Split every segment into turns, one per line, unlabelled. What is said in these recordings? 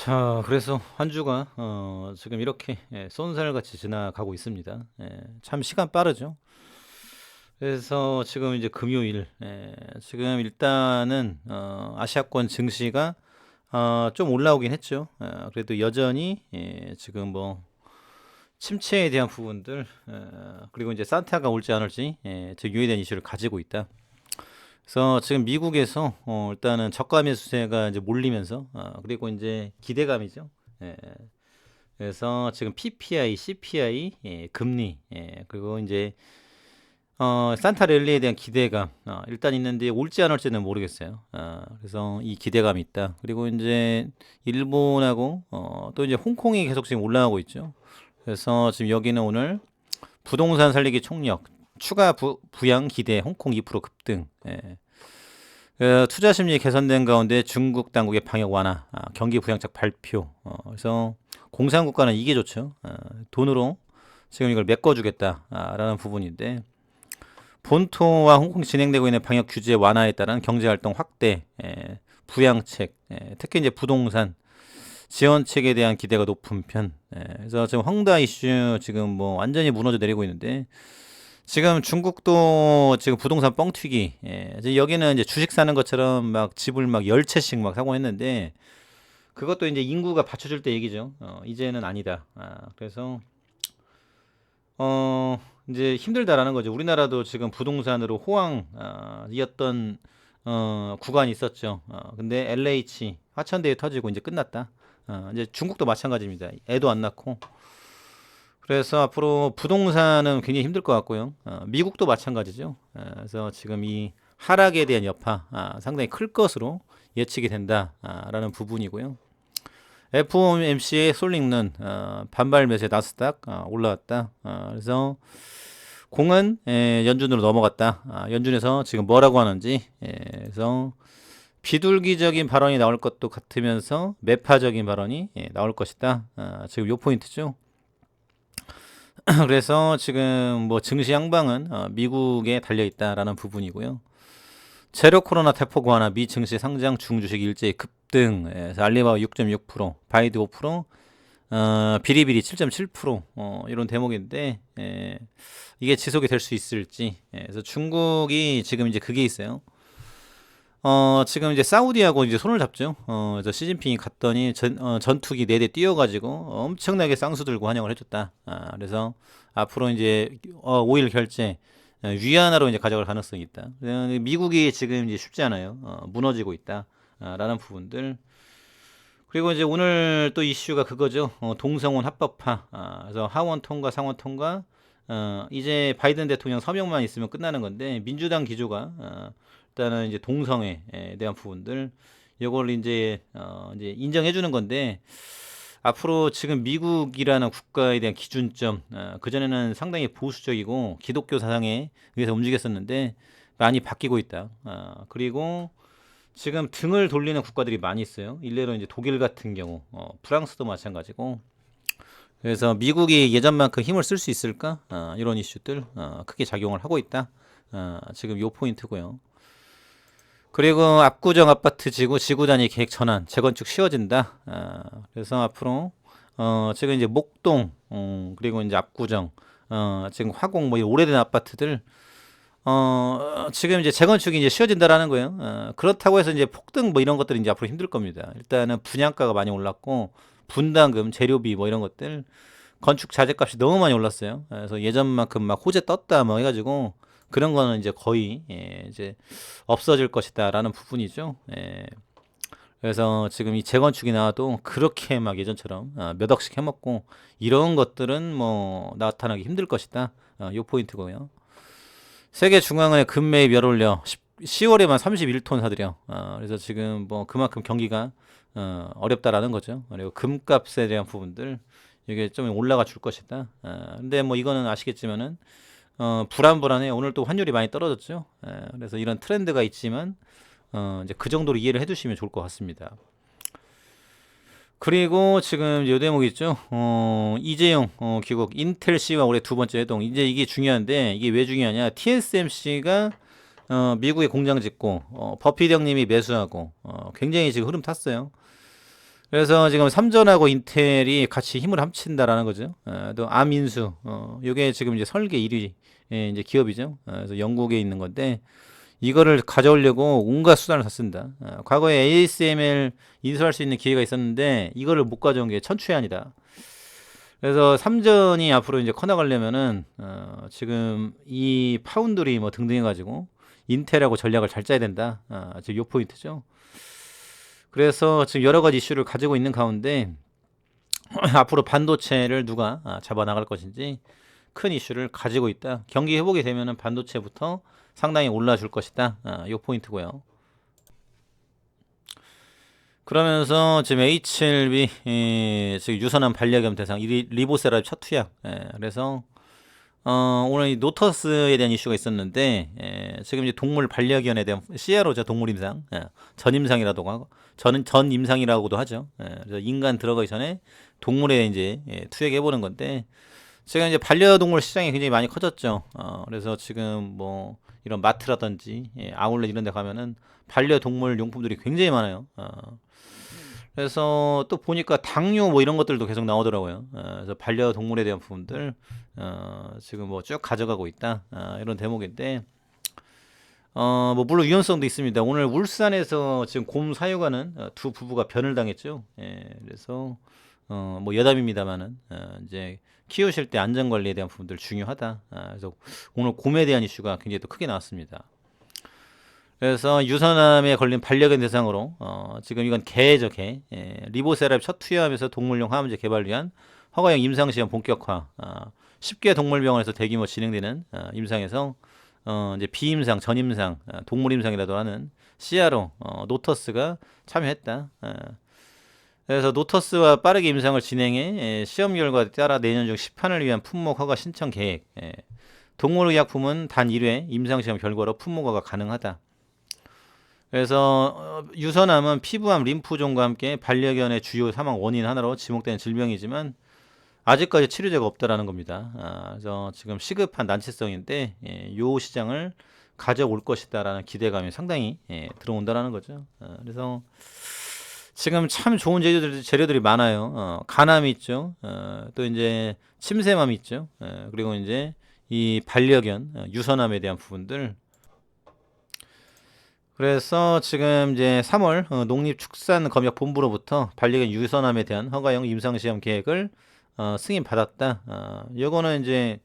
자, 그래서 한 주가 지금 이렇게 쏜살같이 지나가고 있습니다. 참 시간 빠르죠. 그래서 지금 이제 금요일, 지금 일단은 아시아권 증시가 좀 올라오긴 했죠. 그래도 여전히 지금 뭐 침체에 대한 부분들, 그리고 이제 산타가 올지 안 올지 저 유의된 이슈를 가지고 있다. 그래서 지금 미국에서 일단은 저가 매수세가 이제 몰리면서 그리고 이제 기대감이죠. 예, 그래서 지금 PPI, CPI, 금리, 그리고 이제 산타 랠리에 대한 기대감 일단 있는데 올지 안 올지는 모르겠어요. 그래서 이 기대감이 있다. 그리고 이제 일본하고 또 이제 홍콩이 계속 지금 올라가고 있죠. 그래서 지금 여기는 오늘 부동산 살리기 총력 추가 부양 기대 홍콩 2% 급등. 투자 심리 개선된 가운데 중국 당국의 방역 완화, 경기 부양책 발표. 그래서 공산국가는 이게 좋죠. 돈으로 지금 이걸 메꿔주겠다라는 부분인데 본토와 홍콩 진행되고 있는 방역 규제 완화에 따른 경제활동 확대, 부양책, 특히 이제 부동산 지원책에 대한 기대가 높은 편. 그래서 지금 헝다 이슈 지금 뭐 완전히 무너져 내리고 있는데 지금 중국도 지금 부동산 뻥튀기. 이제 여기는 이제 주식 사는 것처럼 막 집을 막 10채씩 막 사고 했는데 그것도 이제 인구가 받쳐줄 때 얘기죠. 이제는 아니다. 그래서 이제 힘들다라는 거죠. 우리나라도 지금 부동산으로 호황이었던 구간이 있었죠. 근데 LH 화천대유 터지고 이제 끝났다. 이제 중국도 마찬가지입니다. 애도 안 낳고. 그래서 앞으로 부동산은 굉장히 힘들 것 같고요. 미국도 마찬가지죠. 그래서 지금 이 하락에 대한 여파 상당히 클 것으로 예측이 된다라는 부분이고요. FOMC의 쏠링는 반발 매수에 나스닥 올라왔다. 그래서 공은 연준으로 넘어갔다. 연준에서 지금 뭐라고 하는지 그래서 비둘기적인 발언이 나올 것도 같으면서 매파적인 발언이 나올 것이다. 지금 요 포인트죠. 그래서 지금 뭐 증시 양방은 미국에 달려 있다라는 부분이고요. 제로 코로나 대폭 완화, 미 증시 상장 중주식 일제히 급등, 알리바바 6.6%, 바이드 5%, 비리비리 7.7% 이런 대목인데 이게 지속이 될 수 있을지. 그래서 중국이 지금 이제 그게 있어요. 지금 이제 사우디하고 이제 손을 잡죠. 그래서 시진핑이 갔더니 전투기 4대 띄워가지고 엄청나게 쌍수 들고 환영을 해줬다. 그래서 앞으로 이제 5일 결제 위안화로 이제 가져갈 가능성이 있다. 미국이 지금 이제 쉽지 않아요. 무너지고 있다. 라는 부분들. 그리고 이제 오늘 또 이슈가 그거죠. 동성혼 합법화. 그래서 하원 통과, 상원 통과. 이제 바이든 대통령 서명만 있으면 끝나는 건데 민주당 기조가 일단은 이제 동성애에 대한 부분들 이걸 이제 인정해 주는 건데 앞으로 지금 미국이라는 국가에 대한 기준점 그전에는 상당히 보수적이고 기독교 사상에 의해서 움직였었는데 많이 바뀌고 있다. 그리고 지금 등을 돌리는 국가들이 많이 있어요. 일례로 이제 독일 같은 경우, 프랑스도 마찬가지고. 그래서 미국이 예전만큼 힘을 쓸 수 있을까? 이런 이슈들 크게 작용을 하고 있다. 지금 요 포인트고요. 그리고 압구정 아파트 지구 단위 계획 전환, 재건축 쉬워진다. 그래서 앞으로 지금 이제 목동, 그리고 이제 압구정, 지금 화곡 뭐 오래된 아파트들 지금 이제 재건축이 이제 쉬워진다라는 거예요. 그렇다고 해서 이제 폭등 뭐 이런 것들이 이제 앞으로 힘들 겁니다. 일단은 분양가가 많이 올랐고 분담금, 재료비 뭐 이런 것들 건축 자재값이 너무 많이 올랐어요. 그래서 예전만큼 막 호재 떴다 뭐 해가지고 그런 거는 이제 거의 이제 없어질 것이다라는 부분이죠. 그래서 지금 이 재건축이 나와도 그렇게 막 예전처럼 몇 억씩 해먹고 이런 것들은 뭐 나타나기 힘들 것이다. 요 포인트고요. 세계 중앙은행 금매입 열 올려 10월에만 31톤 사들여. 그래서 지금 뭐 그만큼 경기가 어렵다라는 거죠. 그리고 금값에 대한 부분들 이게 좀 올라가 줄 것이다. 근데 뭐 이거는 아시겠지만은 불안불안해. 오늘 또 환율이 많이 떨어졌죠. 그래서 이런 트렌드가 있지만 이제 그 정도로 이해를 해두시면 좋을 것 같습니다. 그리고 지금 요 대목 있죠. 이재용 귀국 인텔 C와 올해 두 번째 회동. 이제 이게 중요한데 이게 왜 중요하냐? TSMC가 미국에 공장 짓고 버핏 형님이 매수하고 굉장히 지금 흐름 탔어요. 그래서 지금 삼전하고 인텔이 같이 힘을 합친다라는 거죠. 또 암인수, 요게 지금 이제 설계 1위 이제 기업이죠. 그래서 영국에 있는 건데 이거를 가져오려고 온갖 수단을 다 쓴다. 과거에 ASML 인수할 수 있는 기회가 있었는데 이거를 못 가져온 게 천추해안이다. 그래서 삼전이 앞으로 이제 커나가려면은 지금 이 파운드리 뭐 등등 해가지고 인텔하고 전략을 잘 짜야 된다. 지금 요 포인트죠. 그래서 지금 여러 가지 이슈를 가지고 있는 가운데 앞으로 반도체를 누가 잡아 나갈 것인지 큰 이슈를 가지고 있다. 경기 회복이 되면은 반도체부터 상당히 올라줄 것이다. 요 포인트고요. 그러면서 지금 H7B 지금 유선암 반려견 대상 리보세라핌 첫 투약. 그래서 오늘 이 노터스에 대한 이슈가 있었는데 지금 이제 동물 반려견에 대한 CRO죠. 동물 임상, 전 임상이라고 하고 전 임상이라고도 하죠. 그래서 인간 들어가기 전에 동물에 이제 투약해 보는 건데 지금 이제 반려동물 시장이 굉장히 많이 커졌죠. 그래서 지금 뭐 이런 마트라든지 아울렛 이런 데 가면은 반려동물 용품들이 굉장히 많아요. 그래서 또 보니까 당뇨 뭐 이런 것들도 계속 나오더라고요. 그래서 반려동물에 대한 부분들 지금 뭐 쭉 가져가고 있다. 이런 대목인데 뭐 물론 위험성도 있습니다. 오늘 울산에서 지금 곰 사육하는 두 부부가 변을 당했죠. 그래서 뭐 여담입니다만은 이제 키우실 때 안전 관리에 대한 부분들 중요하다. 그래서 오늘 곰에 대한 이슈가 굉장히 또 크게 나왔습니다. 그래서 유선암에 걸린 반려견 대상으로 지금 이건 개죠, 개. 리보세라핌 첫 투여하면서 동물용 항암제 개발 위한 허가형 임상시험 본격화. 10개 동물병원에서 대규모 진행되는 임상에서 이제 비임상, 전임상, 동물임상이라도 하는 CRO 노터스가 참여했다. 그래서 노터스와 빠르게 임상을 진행해 시험 결과에 따라 내년 중 시판을 위한 품목 허가 신청 계획. 동물의약품은 단 1회 임상시험 결과로 품목 허가 가능하다. 그래서 유선암은 피부암, 림프종과 함께 반려견의 주요 사망 원인 하나로 지목되는 질병이지만 아직까지 치료제가 없다라는 겁니다. 그래서 지금 시급한 난치성인데 요 시장을 가져올 것이다라는 기대감이 상당히 들어온다라는 거죠. 그래서 지금 참 좋은 재료들이 많아요. 간암이 있죠. 또 이제 침샘암이 있죠. 그리고 이제 이 반려견 유선암에 대한 부분들. 그래서 지금 이제 3월 농립축산검역본부로부터 반려견 유선암에 대한 허가용 임상시험 계획을 승인 받았다. 요거는 이제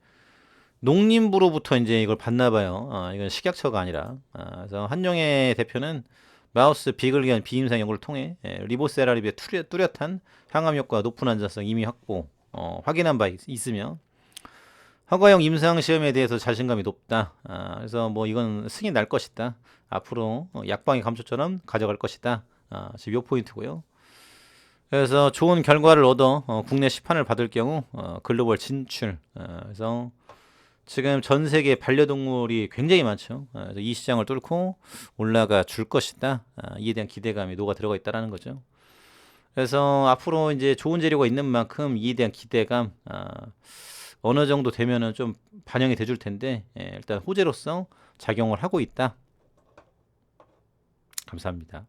농림부로부터 이제 이걸 받나 봐요. 이건 식약처가 아니라. 그래서 한용의 대표는 마우스 비글기한 비임상 연구를 통해 리보세라핌의 뚜렷한 항암 효과가 높은 안전성 이미 확인한 바 있으며 허가용 임상 시험에 대해서 자신감이 높다. 그래서 뭐 이건 승인 날 것이다. 앞으로 약방의 감초처럼 가져갈 것이다. 지금 요 포인트고요. 그래서 좋은 결과를 얻어 국내 시판을 받을 경우 글로벌 진출. 그래서 지금 전 세계 반려동물이 굉장히 많죠. 그래서 이 시장을 뚫고 올라가 줄 것이다. 이에 대한 기대감이 녹아 들어가 있다라는 거죠. 그래서 앞으로 이제 좋은 재료가 있는 만큼 이에 대한 기대감 어느 정도 되면은 좀 반영이 돼줄 텐데 일단 호재로서 작용을 하고 있다. 감사합니다.